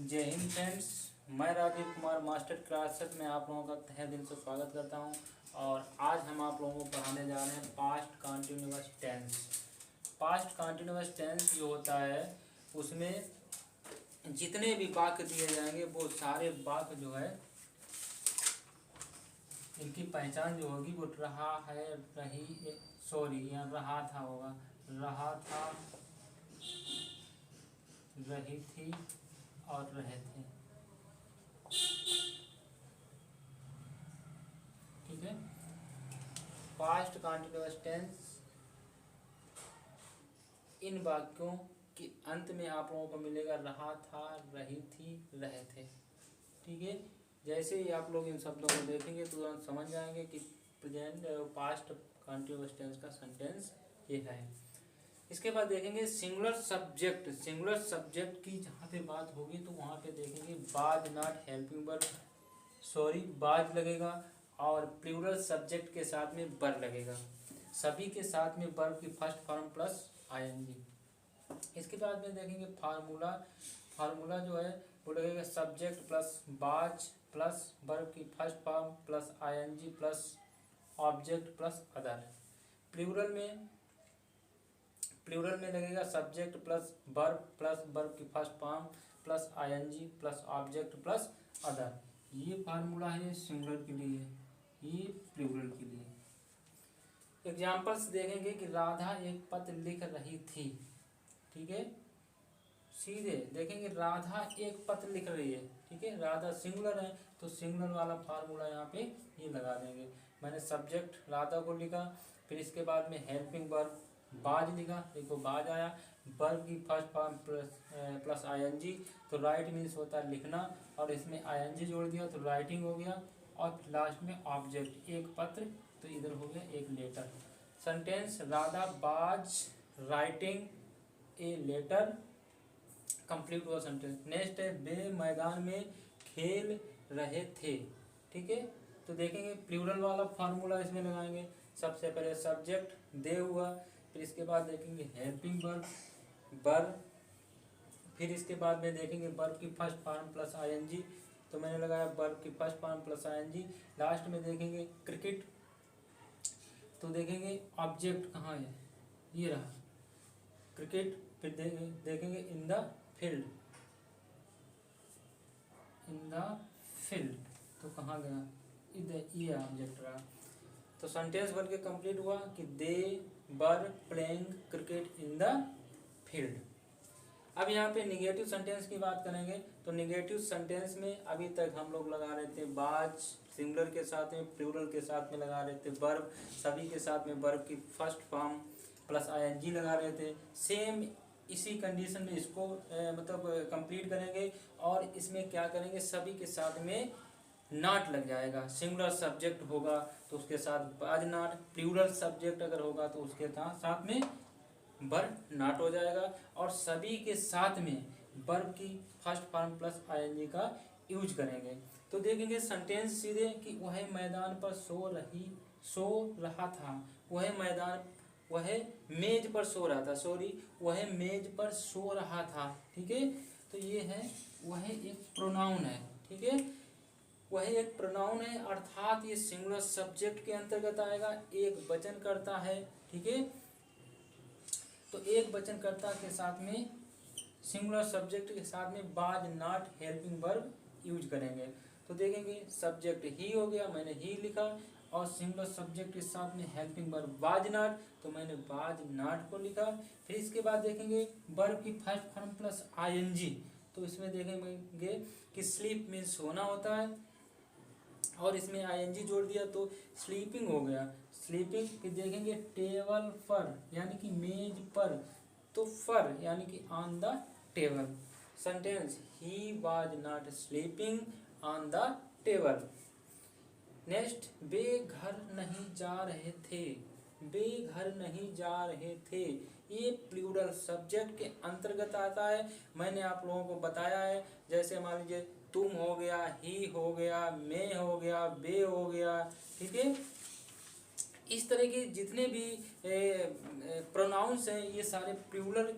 जय हिंद फ्रेंड्स। मैं Rajiv Kumar master classes में आप लोगों का तहे दिल से स्वागत करता हूं। और आज हम आप लोगों को पढ़ाने जा रहे हैं past continuous tense. Past continuous tense जो होता है उसमें जितने भी वाक्य दिए जाएंगे वो सारे वाक्य जो है इनकी पहचान जो होगी वो रहा है, रही, सॉरी यहाँ रहा था होगा, रहा था, रही थी और रहे थे। ठीक है। पास्ट कंटिन्यूअस टेंस इन वाक्यों के अंत में आप लोगों को मिलेगा रहा था, रही थी, रहे थे। ठीक है। जैसे ही आप लोग इन शब्दों को देखेंगे तो तुरंत समझ जाएंगे कि प्रेजेंट पास्ट कंटिन्यूअस टेंस का सेंटेंस ये है। इसके बाद देखेंगे सिंगुलर सब्जेक्ट। सिंगुलर सब्जेक्ट की जहाँ पे बात होगी तो वहाँ पे देखेंगे बाज नॉट हेल्पिंग वर्ब, सॉरी बाज लगेगा और प्लूरल सब्जेक्ट के साथ में बर लगेगा। सभी के साथ में वर्ब की फर्स्ट फॉर्म प्लस आईएनजी। इसके बाद में देखेंगे फार्मूला। फार्मूला जो है वो लगेगा subject plus was plus verb की first form plus ING plus object plus other. Plural में लगेगा सब्जेक्ट प्लस वर्ब की first form plus ING plus object plus other. ये फार्मूला है सिंगुलर के लिए, ये प्लूरल के लिए। एग्जाम्पल्स देखेंगे कि राधा एक पत्र लिख रही थी। ठीक है। सीधे देखेंगे राधा एक पत्र लिख रही है। ठीक है। राधा सिंगुलर है तो सिंगुलर वाला फार्मूला यहाँ पे ये लगा देंगे। मैंने सब्जेक्ट राधा को लिखा, फिर इसके बाद में हेल्पिंग वर्ब बाज लिखा, देखो बाज आया, वर्ब की फर्स्ट फॉर्म प्लस आईएनजी तो राइट मीन्स होता है लिखना और इसमें आईएनजी जोड़ दिया तो राइटिंग हो गया। और लास्ट में ऑब्जेक्ट एक पत्र तो इधर हो गया एक लेटर। सेंटेंस राधा बाज राइटिंग ए लेटर, कंप्लीट हुआ सेंटेंस। नेक्स्ट है वे मैदान में खेल रहे थे। ठीक है। तो देखेंगे प्लूरल वाला फार्मूला इसमें लगाएंगे। सबसे पहले सब्जेक्ट दे हुआ, फिर इसके बाद देखेंगे हेल्पिंग वर्ब बर, फिर इसके बाद में देखेंगे वर्ब की फर्स्ट फॉर्म प्लस आईएनजी तो मैंने लगाया वर्ब की first form plus ING. Last में देखेंगे क्रिकेट तो देखेंगे ऑब्जेक्ट कहाँ है, ये रहा क्रिकेट। फिर देखेंगे इन the field, in the field तो कहाँ गया, इधर ये ऑब्जेक्ट रहा। तो सेंटेंस बन के कंप्लीट हुआ कि they were playing cricket in the field. अब यहाँ पे निगेटिव सेंटेंस की बात करेंगे तो निगेटिव सेंटेंस में अभी तक हम लोग लगा रहे थे बाज सिंगुलर के साथ में, प्लूरल के साथ में लगा रहे थे वर्ब, सभी के साथ में वर्ब की फर्स्ट फॉर्म प्लस आईएनजी लगा रहे थे। सेम इसी कंडीशन में इसको मतलब कंप्लीट करेंगे और इसमें क्या करेंगे सभी के साथ में नॉट लग जाएगा। सिंगुलर सब्जेक्ट होगा तो उसके साथ बाज नॉट, प्लूरल सब्जेक्ट अगर होगा तो उसके साथ में वर्ब नॉट हो जाएगा और सभी के साथ में वर्ब की फर्स्ट फॉर्म प्लस आईएनजी का यूज करेंगे। तो देखेंगे सेंटेंस सीधे कि वह मैदान पर सो रहा था, वह मेज पर सो रहा था, सॉरी वह मेज पर सो रहा था। ठीक है। तो ये है वह एक प्रोनाउन है। ठीक है। वह एक प्रोनाउन है अर्थात ये सिंगुलर सब्जेक्ट के अंतर्गत आएगा, एक वचन करता है। ठीक है। तो एक वचनकर्ता के साथ में सिंगुलर सब्जेक्ट के साथ में बाज नॉट हेल्पिंग वर्ब यूज करेंगे। तो देखेंगे सब्जेक्ट ही हो गया, मैंने ही लिखा और सिंगुलर सब्जेक्ट के साथ में हेल्पिंग वर्ब बाज नॉट तो मैंने बाज नॉट को लिखा। फिर इसके बाद देखेंगे वर्ब की फर्स्ट फॉर्म प्लस आईएनजी तो इसमें देखेंगे कि स्लीप मीन्स सोना होता है और इसमें आईएनजी जोड़ दिया तो स्लीपिंग हो गया, स्लीपिंग। फिर देखेंगे टेबल पर यानी कि मेज पर तो फर यानी कि on the table. Sentence he was not sleeping on the table. Next वे घर नहीं जा रहे थे, वे घर नहीं जा रहे थे ये प्लूरल सब्जेक्ट के अंतर्गत आता है। मैंने आप लोगों को बताया है जैसे मान लीजिए तुम हो गया, ही हो गया, मैं हो गया, वे हो गया। ठीक है। इस तरह के जितने भी प्रोनाउंस हैं ये सारे प्लूरल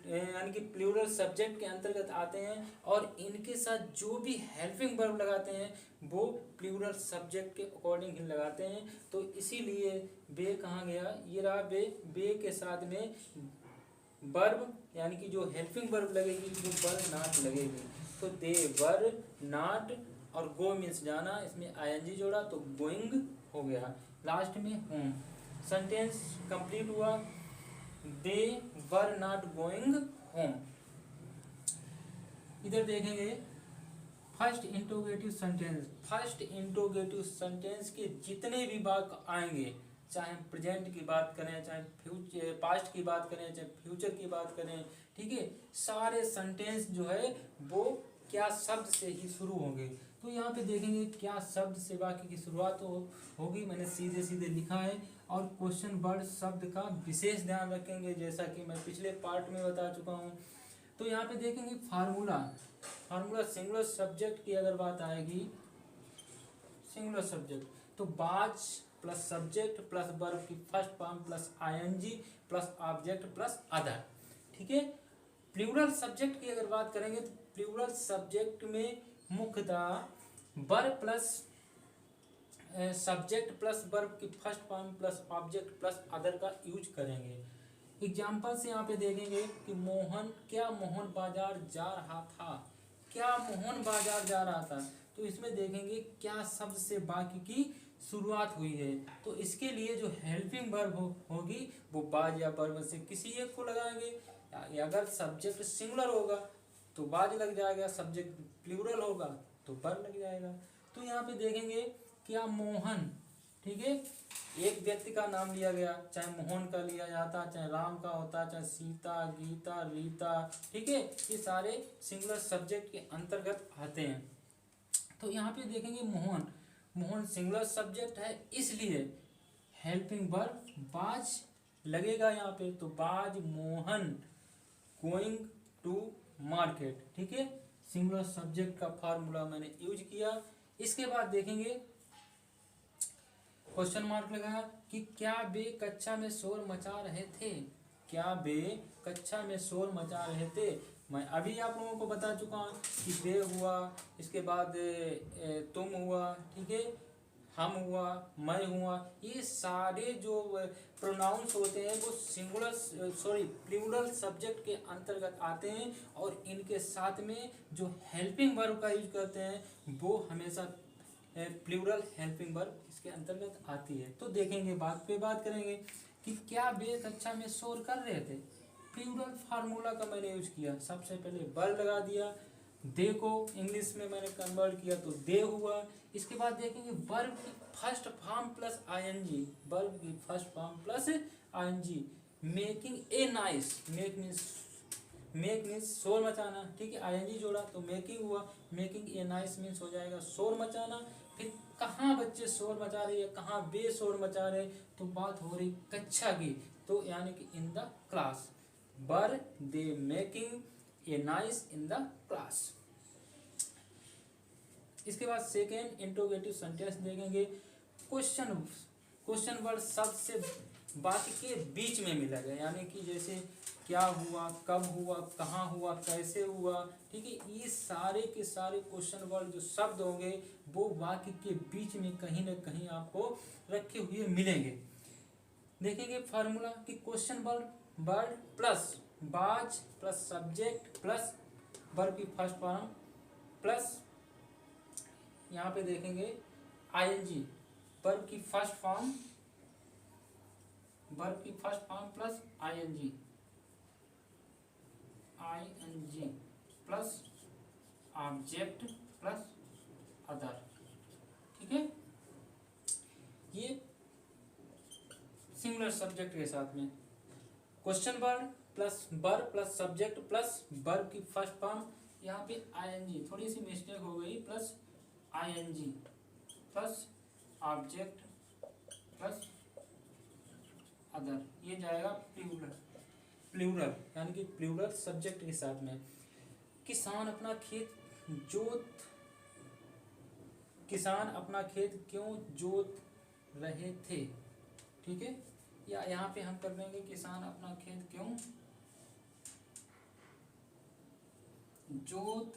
यानी कि प्लूरल सब्जेक्ट के अंतर्गत आते हैं, और इनके साथ जो भी हेल्पिंग वर्ब लगाते हैं वो प्लूरल सब्जेक्ट के अकॉर्डिंग ही लगाते हैं। तो इसीलिए बे कहाँ गया, ये रहा बे। बे के साथ में वर्ब यानी कि जो हेल्पिंग वर्ब लगेगी वो वर नॉट लगेगी। तो दे वर नॉट, और गो मीन्स जाना, इसमें आईएनजी जोड़ा तो गोइंग हो गया। लास्ट में होम, सेंटेंस कंप्लीट हुआ, दे वर नॉट गोइंग होम। इधर देखेंगे first interrogative sentence. First interrogative sentence के जितने भी वाक्य आएंगे, चाहे प्रेजेंट की बात करें, चाहे फ्यूचर पास्ट की बात करें, चाहे फ्यूचर की बात करें, ठीक है, सारे सेंटेंस जो है वो क्या शब्द से ही शुरू होंगे। तो यहाँ पे देखेंगे क्या शब्द से वाक्य की शुरुआत होगी, मैंने सीधे सीधे लिखा है। और क्वेश्चन वर्ड शब्द का विशेष ध्यान रखेंगे, जैसा कि मैं पिछले पार्ट में बता चुका हूँ। तो यहाँ पे देखेंगे फार्मूला। फार्मूला सिंगुलर सब्जेक्ट की अगर बात आएगी, सिंगुलर सब्जेक्ट, तो was plus subject plus verb की first form plus ING plus object plus other, ठीक है। प्लूरल सब्जेक्ट की अगर बात करेंगे तो प्लूरल सब्जेक्ट में मुख्यतः verb plus subject plus verb की first form plus object plus other का यूज करेंगे। एग्जाम्पल से यहाँ पे देखेंगे कि मोहन, क्या मोहन बाजार जा रहा था, क्या मोहन बाजार जा रहा था। तो इसमें देखेंगे क्या शब्द से वाक्य की शुरुआत हुई है। तो इसके लिए जो हेल्पिंग वर्ब होगी वो बाज या वर्ब से किसी एक को लगाएंगे। अगर सब्जेक्ट सिंगुलर होगा तो बाज लग जाएगा, सब्जेक्ट प्लूरल होगा तो वर्ब लग जाएगा। तो यहाँ पे देखेंगे क्या मोहन, ठीक है, एक व्यक्ति का नाम लिया गया, चाहे मोहन का लिया जाता, चाहे राम का होता, चाहे सीता, गीता, रीता, ठीक है, ये सारे सिंगुलर सब्जेक्ट के अंतर्गत आते हैं। तो यहाँ पे देखेंगे मोहन, मोहन सिंगुलर सब्जेक्ट है, इसलिए हेल्पिंग वर्ब बाज लगेगा यहाँ पे। तो बाज मोहन गोइंग टू मार्केट, ठीक है, सिंगुलर सब्जेक्ट का फार्मूला मैंने यूज किया। इसके बाद देखेंगे क्वेश्चन मार्क लगाया कि क्या वे कक्षा में शोर मचा रहे थे, क्या वे कक्षा में शोर मचा रहे थे। मैं अभी आप लोगों को बता चुका हूँ कि वे हुआ, इसके बाद तुम हुआ, ठीक है, हम हुआ, मैं हुआ, ये सारे जो प्रोनाउंस होते हैं वो सिंगुलर प्लूरल सब्जेक्ट के अंतर्गत आते हैं, और इनके साथ में जो हेल्पिंग वर्ब का यूज करते हैं वो हमेशा प्लूरल हेल्पिंग वर्ब इसके अंतर्गत आती है। तो देखेंगे बात पे बात करेंगे कि क्या वे कक्षा में शोर कर रहे थे। प्लूरल फार्मूला का मैंने यूज किया, सबसे पहले वर लगा दिया, दे को इंग्लिश में मैंने कन्वर्ट किया तो दे हुआ। इसके बाद देखेंगे वर्ब की first form plus ING, verb की first form plus ING, making a noise, make means शोर मचाना, ठीक है, आईएनजी जोड़ा तो मेकिंग हुआ, मेकिंग ए नाइस मीन्स हो जाएगा शोर मचाना। फिर कहाँ बच्चे शोर मचा रहे हैं, कहाँ बे शोर मचा रहे, तो बात हो रही कक्षा की, तो यानी कि in the class, were they making a nice in the class. इसके बाद सेकेंड इंट्रोगेटिव सेंटेंस देखेंगे। क्वेश्चन वर्ड शब्द से वाक्य के बीच में मिला गया, यानी कि जैसे क्या हुआ, कब हुआ, कहाँ हुआ, कैसे हुआ, ठीक है, ये सारे के सारे क्वेश्चन वर्ड जो शब्द होंगे वो वाक्य के बीच में कहीं ना कहीं आपको रखे हुए मिलेंगे। देखेंगे फार्मूला कि question word plus was plus subject plus verb की फर्स्ट फॉर्म प्लस यहाँ पे देखेंगे आईएनजी, वर्ब की first form plus ING plus object plus other, ठीक है, ये सिंगुलर सब्जेक्ट के साथ में question word plus verb plus subject plus verb की फर्स्ट फॉर्म, यहाँ पे आईएनजी, थोड़ी सी मिस्टेक हो गई, plus ING plus object plus other, ये जाएगा प्लूरल यानी कि प्लूरल सब्जेक्ट के साथ में। किसान अपना खेत क्यों जोत रहे थे, ठीक है, या यहाँ पे हम कर देंगे किसान अपना खेत क्यों जोत